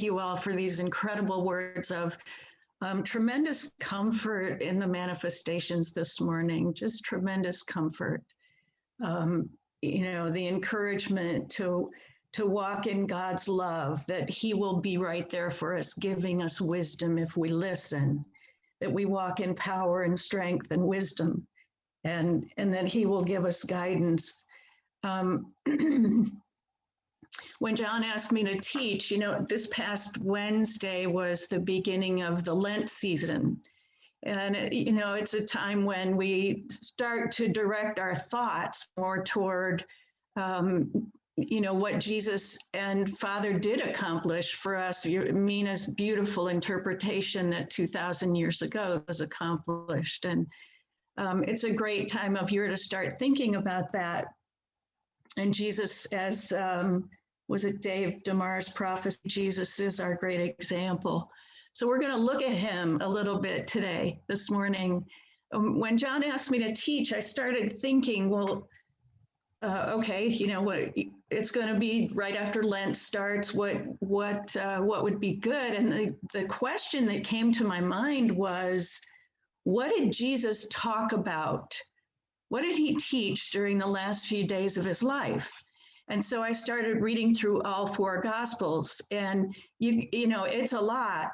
you all for these incredible words of tremendous comfort in the manifestations this morning, just tremendous comfort. The encouragement to walk in God's love, that he will be right there for us, giving us wisdom if we listen, that we walk in power and strength and wisdom, and that he will give us guidance. When John asked me to teach, this past Wednesday was the beginning of the Lent season. And, it's a time when we start to direct our thoughts more toward, what Jesus and Father did accomplish for us. Mina's beautiful interpretation that 2,000 years ago was accomplished. And it's a great time of year to start thinking about that. And Jesus, as was it Dave DeMar's prophecy, Jesus is our great example. So we're going to look at him a little bit today, this morning. When John asked me to teach, I started thinking, well, okay, what it's going to be right after Lent starts. What would be good? And the question that came to my mind was, what did Jesus talk about? What did he teach during the last few days of his life? And so I started reading through all four Gospels, and it's a lot.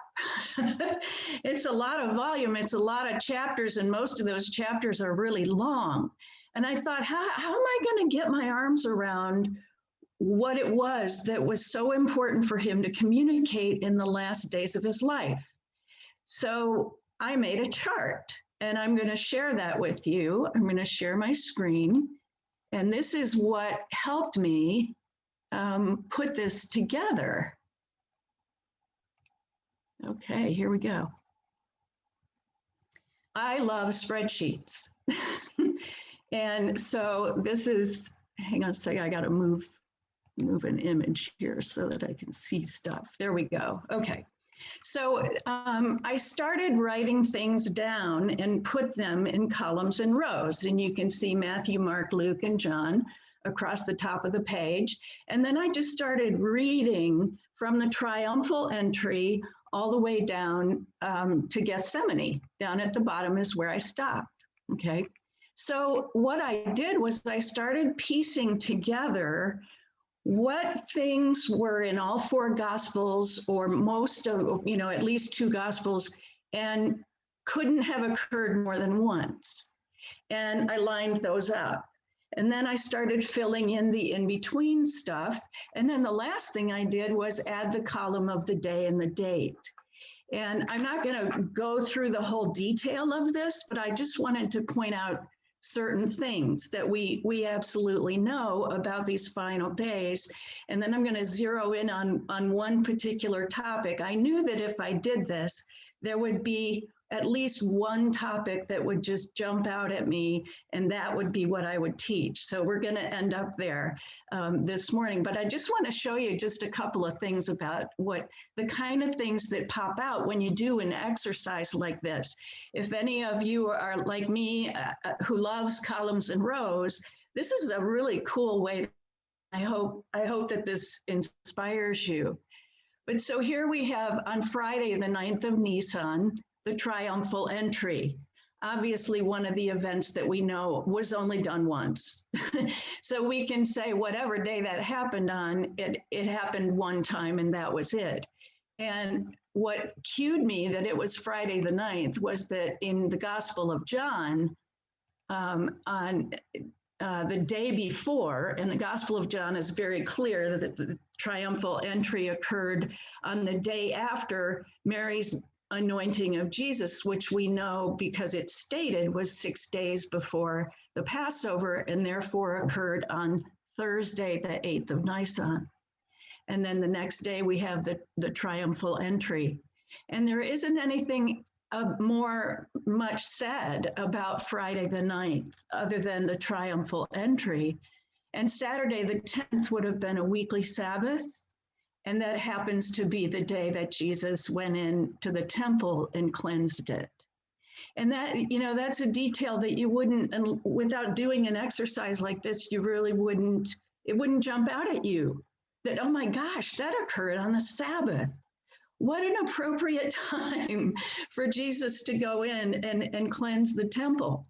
It's a lot of volume. It's a lot of chapters, and most of those chapters are really long. And I thought, how am I going to get my arms around what it was that was so important for him to communicate in the last days of his life? So I made a chart, and I'm going to share that with you. I'm going to share my screen. And this is what helped me put this together. Okay, here we go. I love spreadsheets. And so this is, hang on a second, I got to move an image here so that I can see stuff. There we go. Okay. So I started writing things down and put them in columns and rows. And you can see Matthew, Mark, Luke, and John across the top of the page. And then I just started reading from the Triumphal Entry all the way down to Gethsemane. Down at the bottom is where I stopped, okay? So what I did was I started piecing together what things were in all four Gospels, or most of, at least two Gospels, and couldn't have occurred more than once. And I lined those up. And then I started filling in the in-between stuff. And then the last thing I did was add the column of the day and the date. And I'm not going to go through the whole detail of this, but I just wanted to point out certain things that we absolutely know about these final days. And then I'm going to zero in on one particular topic. I knew that if I did this, there would be at least one topic that would just jump out at me, and that would be what I would teach. So we're going to end up there this morning. But I just want to show you just a couple of things about what the kind of things that pop out when you do an exercise like this. If any of you are like me, who loves columns and rows, this is a really cool way. I hope that this inspires you. But so here we have on Friday, the 9th of Nisan, the Triumphal Entry. Obviously, one of the events that we know was only done once. So we can say whatever day that happened on, it happened one time and that was it. And what cued me that it was Friday the 9th was that in the Gospel of John, on the day before, and the Gospel of John is very clear that the Triumphal Entry occurred on the day after Mary's anointing of Jesus, which we know because it's stated was 6 days before the Passover, and therefore occurred on Thursday, the 8th of Nisan. And then the next day we have the Triumphal Entry. And there isn't anything much said about Friday the 9th other than the Triumphal Entry. And Saturday the 10th would have been a weekly Sabbath. And that happens to be the day that Jesus went into the temple and cleansed it. And that, that's a detail that you wouldn't, and without doing an exercise like this, you really wouldn't, it wouldn't jump out at you that, oh my gosh, that occurred on the Sabbath. what an appropriate time for Jesus to go in and cleanse the temple.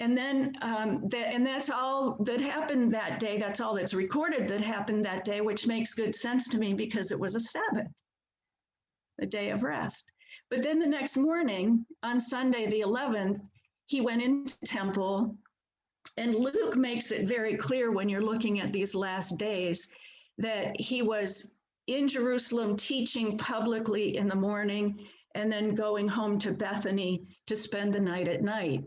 And then and that's all that happened that day. That's all that's recorded that happened that day, which makes good sense to me because it was a Sabbath, a day of rest. But then the next morning, on Sunday the 11th, he went into the temple, and Luke makes it very clear when you're looking at these last days that he was in Jerusalem teaching publicly in the morning and then going home to Bethany to spend the night at night.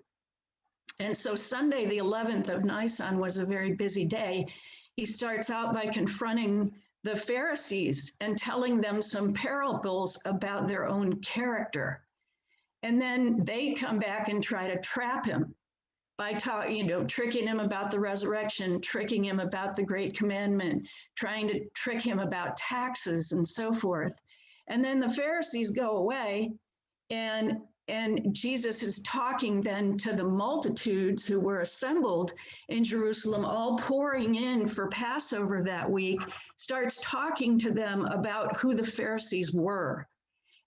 And so Sunday, the 11th of Nisan, was a very busy day. He starts out by confronting the Pharisees and telling them some parables about their own character. And then they come back and try to trap him by tricking him about the resurrection, tricking him about the Great Commandment, trying to trick him about taxes and so forth. And then the Pharisees go away, and Jesus is talking then to the multitudes who were assembled in Jerusalem, all pouring in for Passover that week, starts talking to them about who the Pharisees were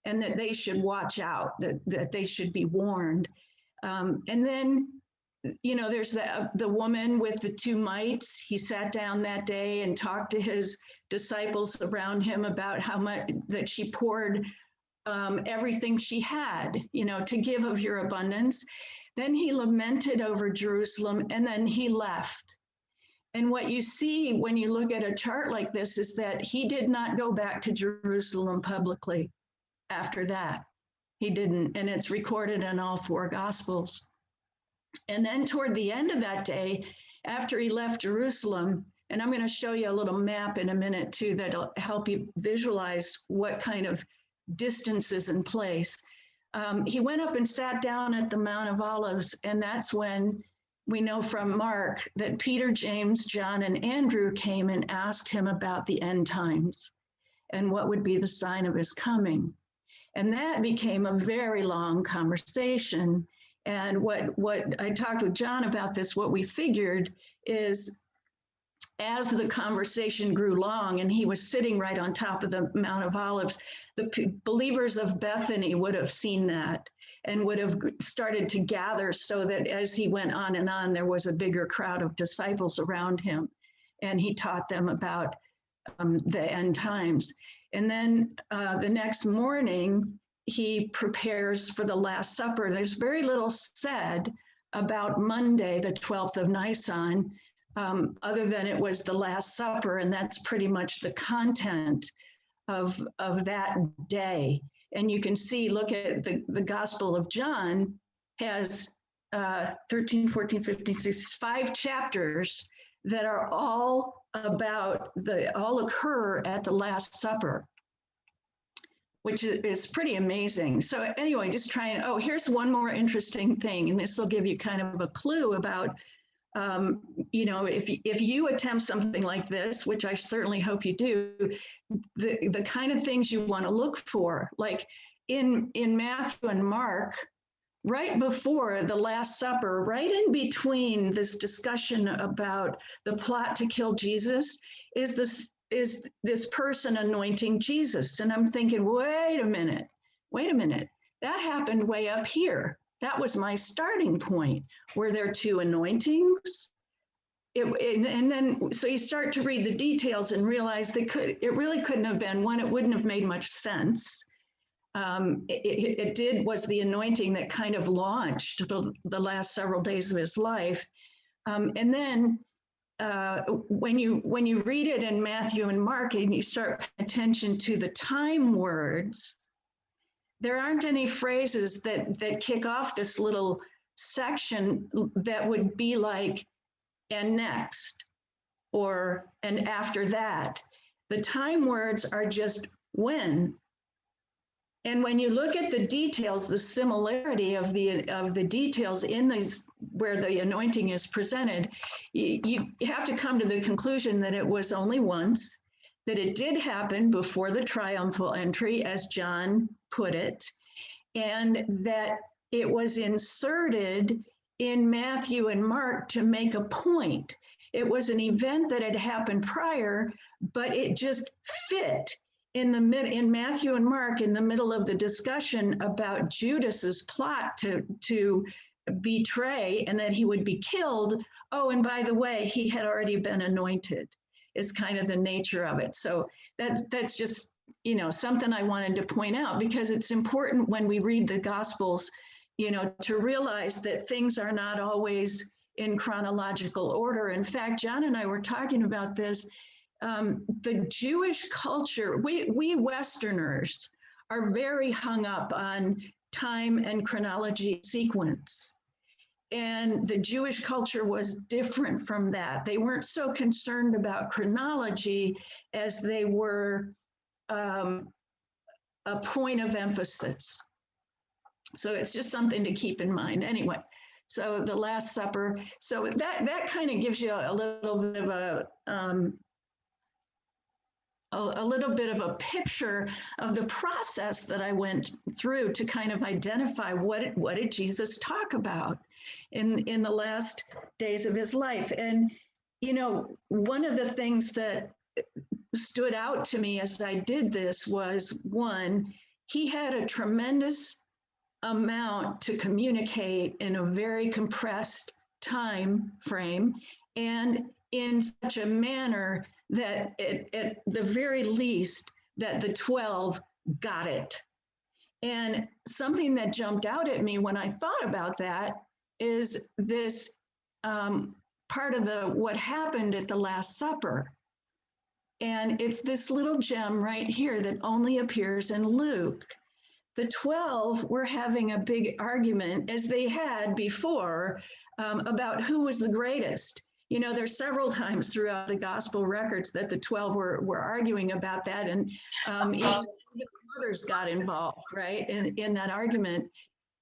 and that they should watch out, that they should be warned. And then, there's the woman with the 2 mites. He sat down that day and talked to his disciples around him about how much that she poured everything she had, to give of your abundance. Then he lamented over Jerusalem, and then he left. And what you see when you look at a chart like this is that he did not go back to Jerusalem publicly after that. He didn't, and it's recorded in all 4 Gospels. And then toward the end of that day, after he left Jerusalem, and I'm going to show you a little map in a minute too that'll help you visualize what kind of distance is in place. He went up and sat down at the Mount of Olives, and that's when we know from Mark that Peter, James, John, and Andrew came and asked him about the end times and what would be the sign of his coming. And that became a very long conversation. And what I talked with John about this, what we figured is as the conversation grew long and he was sitting right on top of the Mount of Olives, the believers of Bethany would have seen that and would have started to gather so that as he went on and on, there was a bigger crowd of disciples around him. And he taught them about the end times. And then the next morning, he prepares for the Last Supper. There's very little said about Monday, the 12th of Nisan, other than it was the Last Supper, and that's pretty much the content of that day. And you can see, look at the Gospel of John has 13, 14, 15, 16, 5 chapters that are all all occur at the Last Supper, which is pretty amazing. So anyway, just trying, here's one more interesting thing, and this will give you kind of a clue about, if you attempt something like this, which I certainly hope you do, the kind of things you want to look for, like in Matthew and Mark, right before the Last Supper, right in between this discussion about the plot to kill Jesus, is this person anointing Jesus. And I'm thinking, wait a minute, that happened way up here. That was my starting point. Were there 2 anointings? And then, so you start to read the details and realize it really couldn't have been one. It wouldn't have made much sense. It was the anointing that kind of launched the last several days of his life. And then when you read it in Matthew and Mark and you start paying attention to the time words, there aren't any phrases that kick off this little section that would be like, and next, or, and after that. The time words are just when. And when you look at the details, the similarity of the details in these where the anointing is presented, you have to come to the conclusion that it was only once, that it did happen before the triumphal entry, as John put it, and that it was inserted in Matthew and Mark to make a point. It was an event that had happened prior, but it just fit in Matthew and Mark, in the middle of the discussion about Judas's plot to betray and that he would be killed. Oh, and by the way, he had already been anointed, is kind of the nature of it. So that's just, something I wanted to point out, because it's important when we read the Gospels, to realize that things are not always in chronological order. In fact, John and I were talking about this. The Jewish culture, we Westerners are very hung up on time and chronology sequence. And the Jewish culture was different from that. They weren't so concerned about chronology as they were a point of emphasis. So it's just something to keep in mind. Anyway, so the Last Supper. So that kind of gives you a little bit of a picture of the process that I went through to kind of identify what did Jesus talk about in the last days of his life. And, one of the things that stood out to me as I did this was, one, he had a tremendous amount to communicate in a very compressed time frame, and in such a manner that at the very least that the 12 got it. And something that jumped out at me when I thought about that is this part of what happened at the Last Supper. And it's this little gem right here that only appears in Luke. The 12 were having a big argument, as they had before, about who was the greatest. There's several times throughout the gospel records that the 12 were arguing about that, and even the brothers got involved, right, in that argument.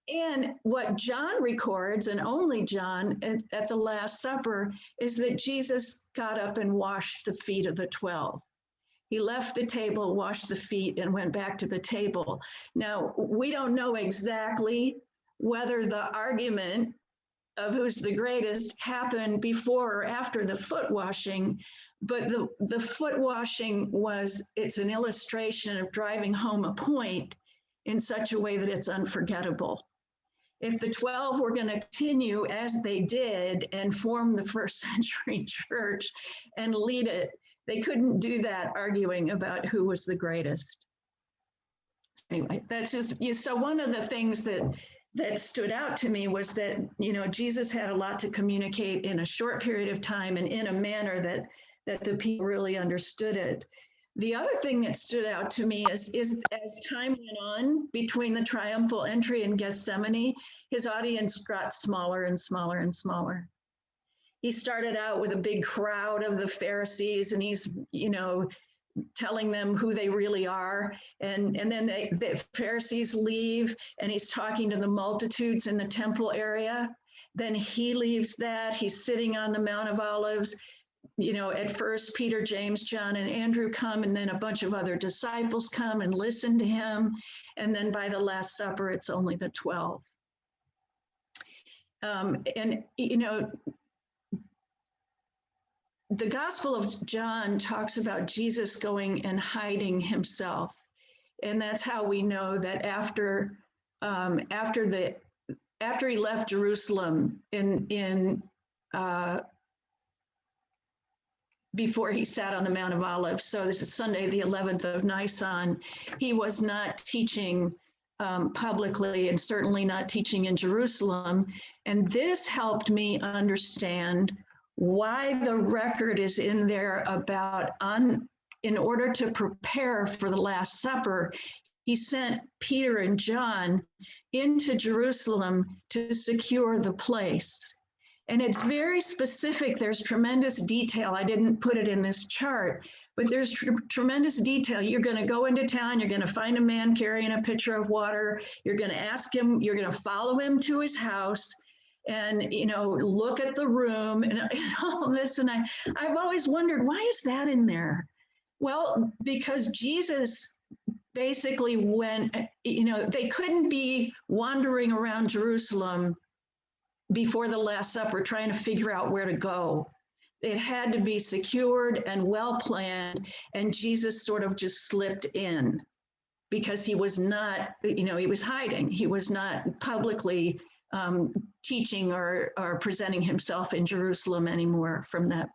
And what John records, and only John, at the Last Supper, is that Jesus got up and washed the feet of the 12. He left the table, washed the feet, and went back to the table. Now, we don't know exactly whether the argument of who's the greatest happened before or after the foot washing, but the foot washing it's an illustration of driving home a point in such a way that it's unforgettable. If the 12 were going to continue as they did and form the first century church and lead it, they couldn't do that arguing about who was the greatest. Anyway, that's just, so one of the things that stood out to me was that, Jesus had a lot to communicate in a short period of time and in a manner that the people really understood it. The other thing that stood out to me is as time went on between the triumphal entry and Gethsemane, his audience got smaller and smaller and smaller. He started out with a big crowd of the Pharisees, and he's, telling them who they really are. And then the Pharisees leave, and he's talking to the multitudes in the temple area. Then he leaves that. He's sitting on the Mount of Olives. At first, Peter, James, John, and Andrew come, and then a bunch of other disciples come and listen to him. And then by the Last Supper, it's only the 12. The Gospel of John talks about Jesus going and hiding himself. And that's how we know that after he left Jerusalem before he sat on the Mount of Olives. So this is Sunday, the 11th of Nisan. He was not teaching publicly, and certainly not teaching in Jerusalem. And this helped me understand why the record is in there about in order to prepare for the Last Supper, he sent Peter and John into Jerusalem to secure the place. And it's very specific. There's tremendous detail. I didn't put it in this chart, but there's tremendous detail. You're going to go into town. You're going to find a man carrying a pitcher of water. You're going to ask him, you're going to follow him to his house and, look at the room and all this. And I've always wondered, why is that in there? Well, because Jesus basically went, they couldn't be wandering around Jerusalem before the Last Supper trying to figure out where to go. It had to be secured and well planned, and Jesus sort of just slipped in because he was not, he was hiding. He was not publicly teaching or presenting himself in Jerusalem anymore from that,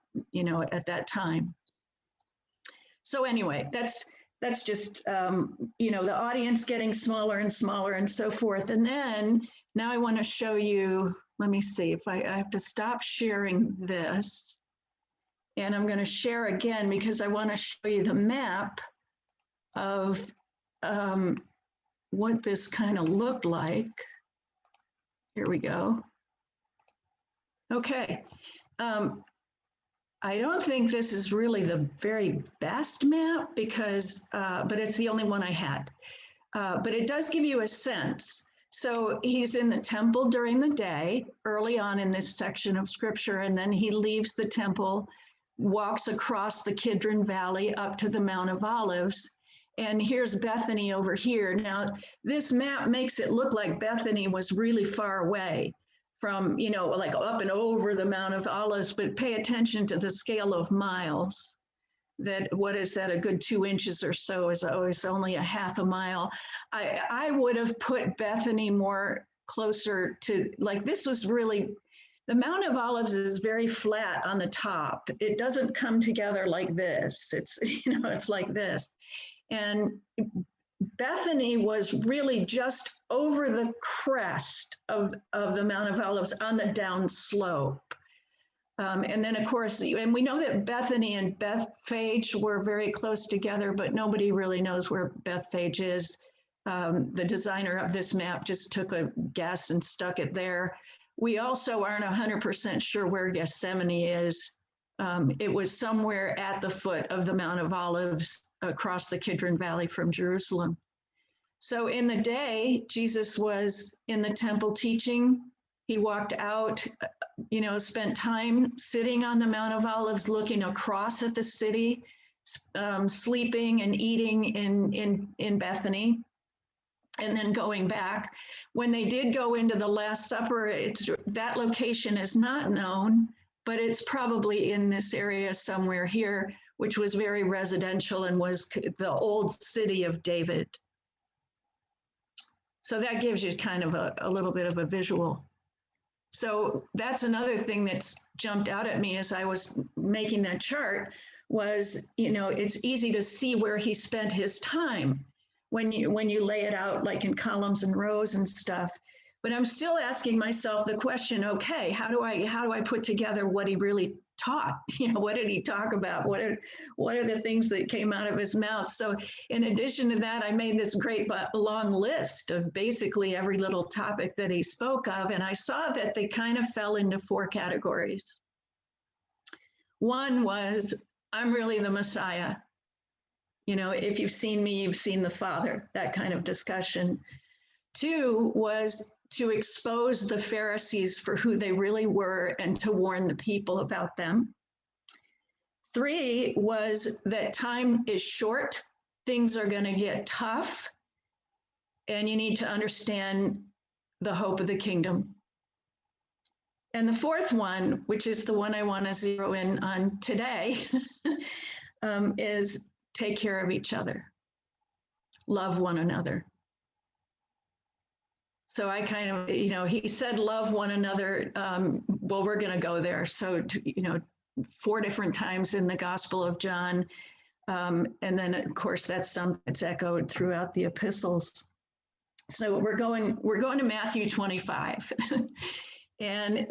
at that time. So anyway, that's just, the audience getting smaller and smaller and so forth. And then now I want to show you, let me see if I have to stop sharing this. And I'm going to share again because I want to show you the map of what this kind of looked like. Here we go. Okay. I don't think this is really the very best map because, but it's the only one I had. But it does give you a sense. So he's in the temple during the day, early on in this section of scripture, and then he leaves the temple, walks across the Kidron Valley up to the Mount of Olives. And here's Bethany over here. Now, this map makes it look like Bethany was really far away from, like up and over the Mount of Olives, but pay attention to the scale of miles. What is that, a good 2 inches or so is always only a half a mile. I would have put Bethany more closer to, like, this was really, the Mount of Olives is very flat on the top. It doesn't come together like this. It's, it's like this. And Bethany was really just over the crest of the Mount of Olives on the down slope. And then, of course, and we know that Bethany and Bethphage were very close together, but nobody really knows where Bethphage is. The designer of this map just took a guess and stuck it there. We also aren't 100% sure where Gethsemane is. It was somewhere at the foot of the Mount of Olives across the Kidron Valley from Jerusalem. So in the day, Jesus was in the temple teaching. He walked out, spent time sitting on the Mount of Olives, looking across at the city, sleeping and eating in Bethany, and then going back. When they did go into the Last Supper, that location is not known, but it's probably in this area somewhere here, which was very residential and was the old city of David. So that gives you kind of a little bit of a visual. So that's another thing that's jumped out at me as I was making that chart was, it's easy to see where he spent his time when you lay it out like in columns and rows and stuff. But I'm still asking myself the question, okay, how do I put together what he really taught? What did he talk about? What are the things that came out of his mouth? So in addition to that, I made this great long list of basically every little topic that he spoke of. And I saw that they kind of fell into 4 categories. One was, I'm really the Messiah. If you've seen me, you've seen the Father, that kind of discussion. 2 was to expose the Pharisees for who they really were and to warn the people about them. 3 was that time is short, things are going to get tough, and you need to understand the hope of the kingdom. And the 4th one, which is the one I want to zero in on today, is take care of each other, love one another. So I kind of, he said, love one another. Well, we're going to go there. So, 4 different times in the Gospel of John. And then, of course, that's echoed throughout the epistles. So we're going to Matthew 25. And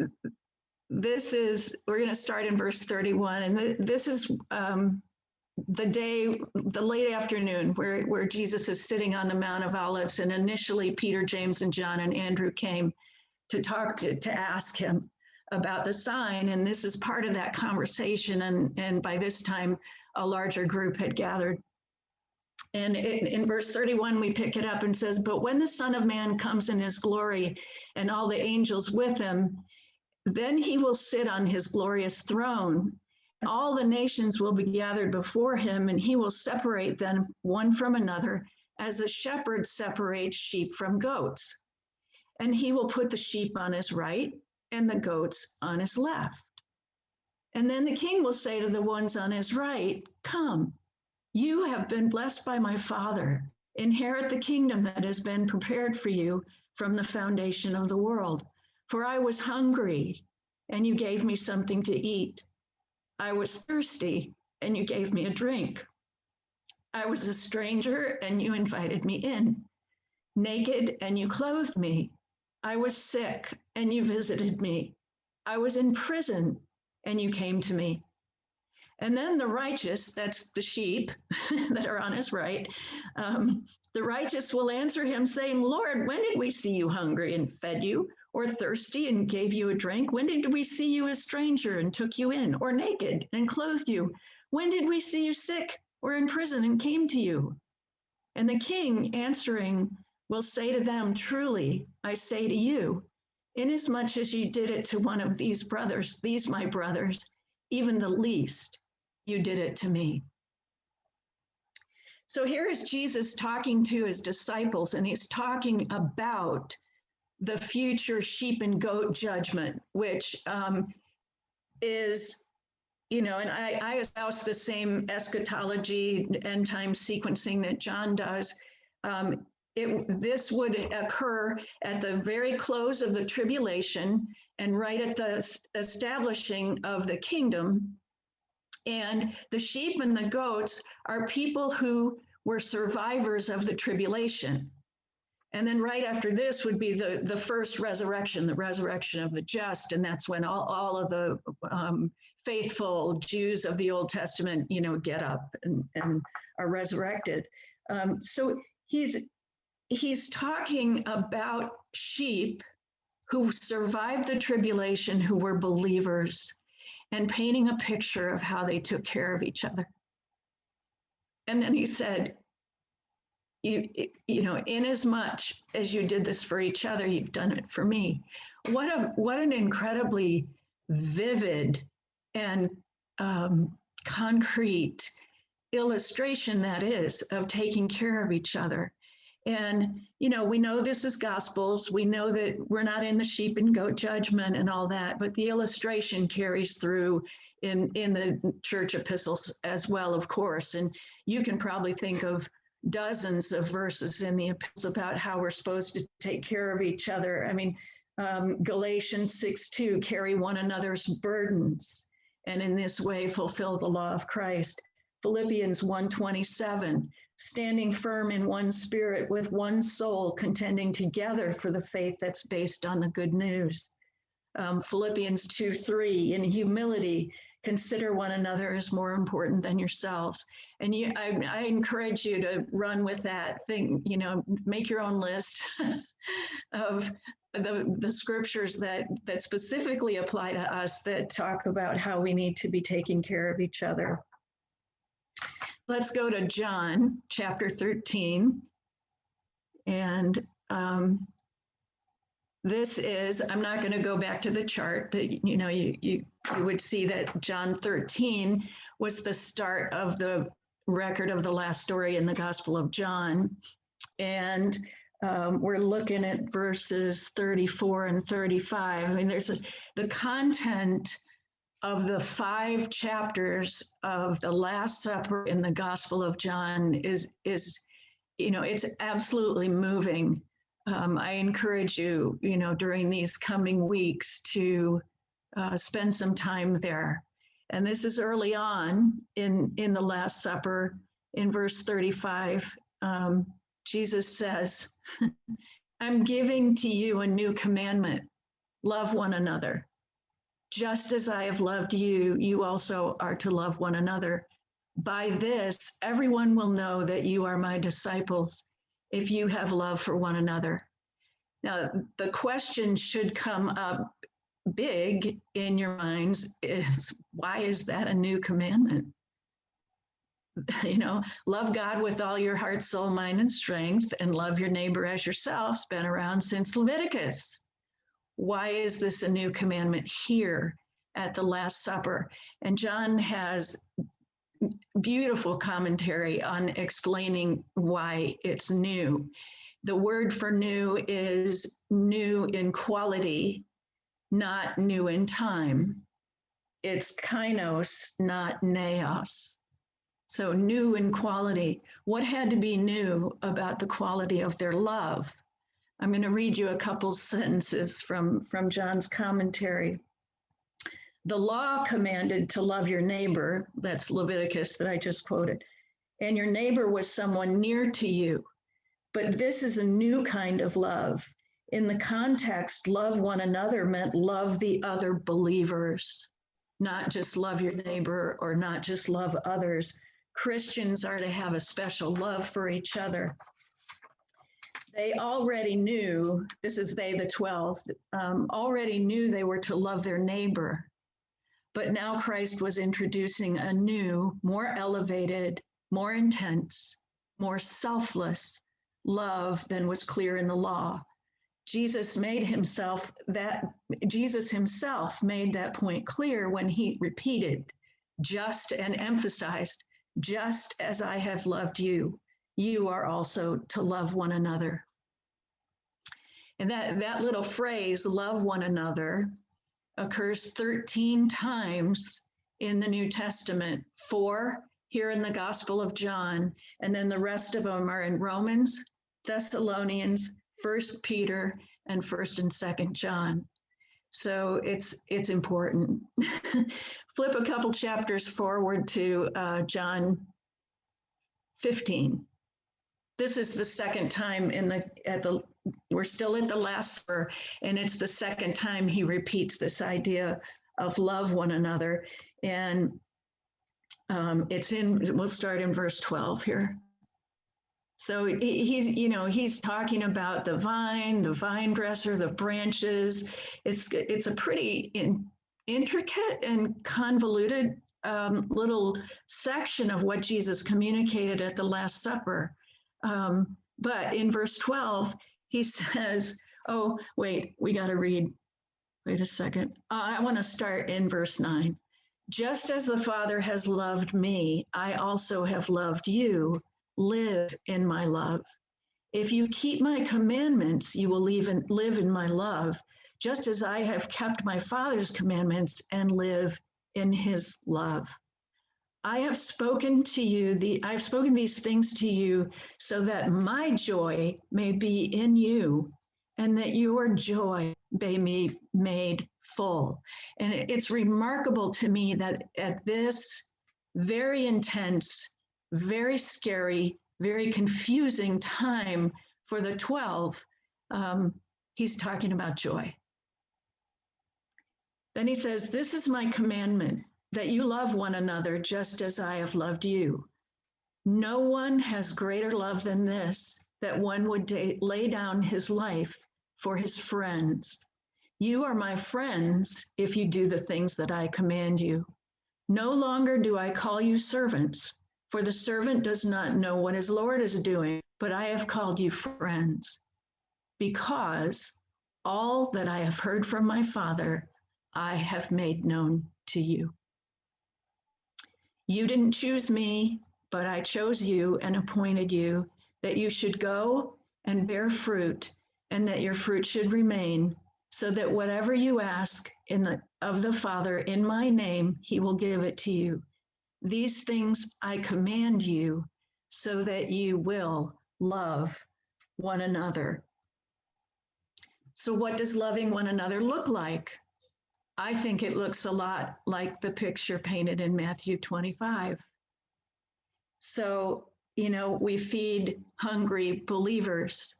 we're going to start in verse 31. And this is the late afternoon where Jesus is sitting on the Mount of Olives, and initially Peter, James, and John and Andrew came to ask him about the sign. And this is part of that conversation. And by this time, a larger group had gathered. And in verse 31, we pick it up and says, but when the Son of Man comes in his glory and all the angels with him, then he will sit on his glorious throne. All the nations will be gathered before him, and he will separate them one from another, as a shepherd separates sheep from goats. And he will put the sheep on his right and the goats on his left. And then the king will say to the ones on his right, come, you have been blessed by my Father. Inherit the kingdom that has been prepared for you from the foundation of the world. For I was hungry, and you gave me something to eat. I was thirsty, and you gave me a drink. I was a stranger, and you invited me in. Naked, and you clothed me. I was sick, and you visited me. I was in prison, and you came to me. And then the righteous, that's the sheep that are on his right, the righteous will answer him saying, Lord, when did we see you hungry and fed you, or thirsty and gave you a drink? When did we see you a stranger and took you in, or naked and clothed you? When did we see you sick or in prison and came to you? And the king answering will say to them, truly, I say to you, inasmuch as you did it to one of these brothers, these my brothers, even the least, you did it to me. So here is Jesus talking to his disciples, and he's talking about the future sheep and goat judgment, which is, and I espouse the same eschatology, end time sequencing that John does. This would occur at the very close of the tribulation and right at the establishing of the kingdom. And the sheep and the goats are people who were survivors of the tribulation. And then right after this would be the first resurrection, the resurrection of the just. And that's when all of the faithful Jews of the Old Testament, get up and are resurrected. So he's talking about sheep who survived the tribulation, who were believers, and painting a picture of how they took care of each other. And then he said, inasmuch as you did this for each other, you've done it for me. What an incredibly vivid and concrete illustration that is of taking care of each other. And, we know this is Gospels. We know that we're not in the sheep and goat judgment and all that, but the illustration carries through in the church epistles as well, of course. And you can probably think of dozens of verses in the epistles about how we're supposed to take care of each other. I mean, Galatians 6:2, carry one another's burdens, and in this way fulfill the law of Christ. Philippians 1:27, standing firm in one spirit with one soul, contending together for the faith that's based on the good news. Philippians 2:3, in humility, consider one another as more important than yourselves. And I encourage you to run with that thing, make your own list of the scriptures that specifically apply to us, that talk about how we need to be taking care of each other. Let's go to John chapter 13. And this is, I'm not going to go back to the chart, but you would see that John 13 was the start of the record of the last story in the Gospel of John. And we're looking at verses 34 and 35. I mean, the content of the 5 chapters of the Last Supper in the Gospel of John is it's absolutely moving. I encourage you, during these coming weeks to spend some time there. And this is early on in the Last Supper. In verse 35, Jesus says, I'm giving to you a new commandment, love one another. Just as I have loved you, you also are to love one another. By this, everyone will know that you are my disciples, if you have love for one another. Now, the question should come up big in your minds is, why is that a new commandment? Love God with all your heart, soul, mind, and strength, and love your neighbor as yourself. It's been around since Leviticus. Why is this a new commandment here at the Last Supper? And John has beautiful commentary on explaining why it's new. The word for new is new in quality, not new in time. it's kainos, not neos. So new in quality. What had to be new about the quality of their love? I'm going to read you a couple sentences from John's commentary. The law commanded to love your neighbor, that's Leviticus that I just quoted, and your neighbor was someone near to you. But this is a new kind of love. In the context, love one another meant love the other believers, not just love your neighbor or not just love others. Christians are to have a special love for each other. They already knew, this is they, the 12, already knew they were to love their neighbor. But now Christ was introducing a new, more elevated, more intense, more selfless love than was clear in the law. Jesus himself made that point clear when he repeated, just and emphasized, just as I have loved you, you are also to love one another. And that little phrase, love one another, occurs 13 times in the New Testament, 4 here in the Gospel of John, and then the rest of them are in Romans, Thessalonians, 1 Peter, and 1st and 2nd John. So it's important. Flip a couple chapters forward to John 15. This is the second time we're still at the Last Supper, and it's the second time he repeats this idea of love one another. And we'll start in verse 12 here. So he's talking about the vine dresser, the branches. It's a pretty intricate and convoluted little section of what Jesus communicated at the Last Supper. But in verse 12, he says, oh, wait, we got to read. Wait a second. I want to start in verse 9. Just as the Father has loved me, I also have loved you. Live in my love. If you keep my commandments, you will live in my love, just as I have kept my Father's commandments and live in his love. I have spoken these things to you so that my joy may be in you and that your joy may be made full. And it's remarkable to me that at this very intense, very scary, very confusing time for the 12, he's talking about joy. Then he says, this is my commandment, that you love one another just as I have loved you. No one has greater love than this, that one would lay down his life for his friends. You are my friends if you do the things that I command you. No longer do I call you servants, for the servant does not know what his Lord is doing, but I have called you friends, because all that I have heard from my Father, I have made known to you. You didn't choose me, but I chose you and appointed you, that you should go and bear fruit, and that your fruit should remain, so that whatever you ask of the Father in my name, he will give it to you. These things I command you, so that you will love one another. So what does loving one another look like? I think it looks a lot like the picture painted in Matthew 25. So, we feed hungry believers.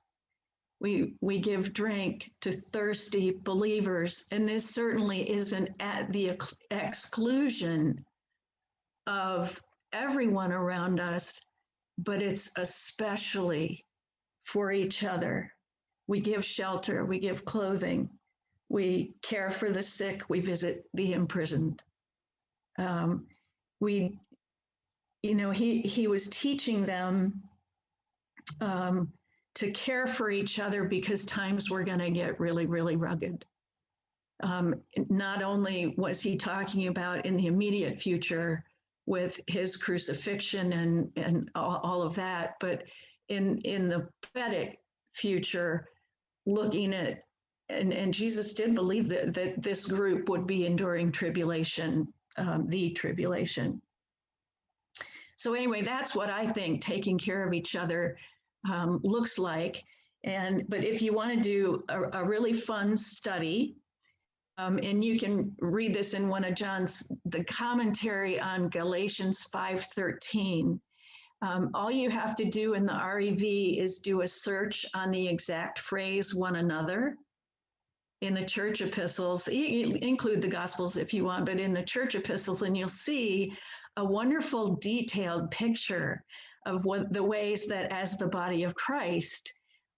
We give drink to thirsty believers. And this certainly isn't at the exclusion of everyone around us, but it's especially for each other. We give shelter, we give clothing, we care for the sick, we visit the imprisoned. He was teaching them to care for each other because times were going to get really, really rugged. Not only was he talking about in the immediate future with his crucifixion and all of that, but in the prophetic future, looking at and Jesus did believe that this group would be enduring tribulation, the tribulation. So anyway, that's what I think taking care of each other looks like. But if you want to do a really fun study, and you can read this in one of the commentary on Galatians 5:13. All you have to do in the REV is do a search on the exact phrase "one another" in the church epistles. Include the Gospels if you want, but in the church epistles, and you'll see a wonderful detailed picture of what the ways that as the body of Christ,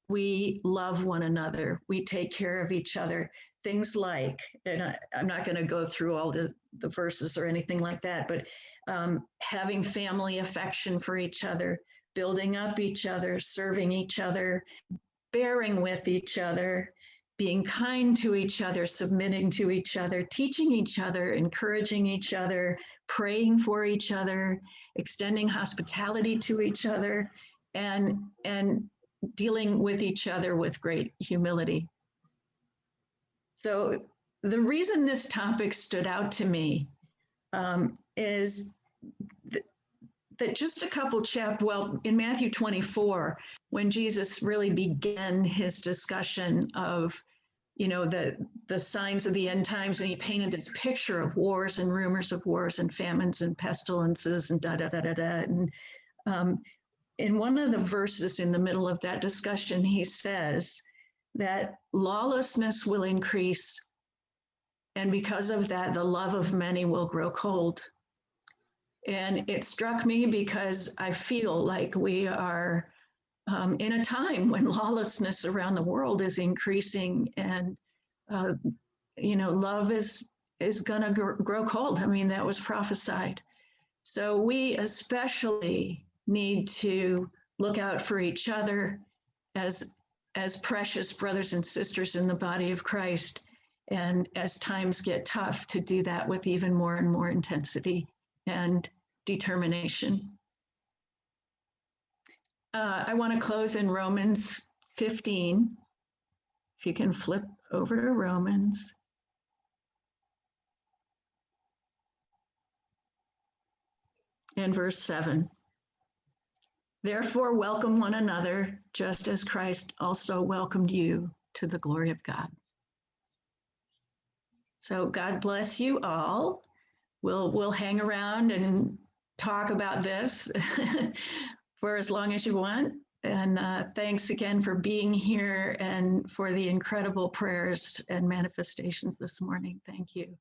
we love one another, we take care of each other. Things like, and I'm not going to go through all the verses or anything like that, but having family affection for each other, building up each other, serving each other, bearing with each other, being kind to each other, submitting to each other, teaching each other, encouraging each other, praying for each other, extending hospitality to each other, and dealing with each other with great humility. So the reason this topic stood out to me is that just a couple chapters, well, in Matthew 24, when Jesus really began his discussion of, the signs of the end times, and he painted this picture of wars and rumors of wars and famines and pestilences and da-da-da-da-da. And in one of the verses in the middle of that discussion, he says that lawlessness will increase, and because of that, the love of many will grow cold. And it struck me because I feel like we are in a time when lawlessness around the world is increasing, and love is going to grow cold. I mean, that was prophesied. So we especially need to look out for each other as precious brothers and sisters in the body of Christ, and as times get tough, to do that with even more and more intensity and determination. I want to close in Romans 15. If you can flip over to Romans. And verse 7. Therefore, welcome one another, just as Christ also welcomed you to the glory of God. So God bless you all. We'll hang around and talk about this for as long as you want. And thanks again for being here and for the incredible prayers and manifestations this morning. Thank you.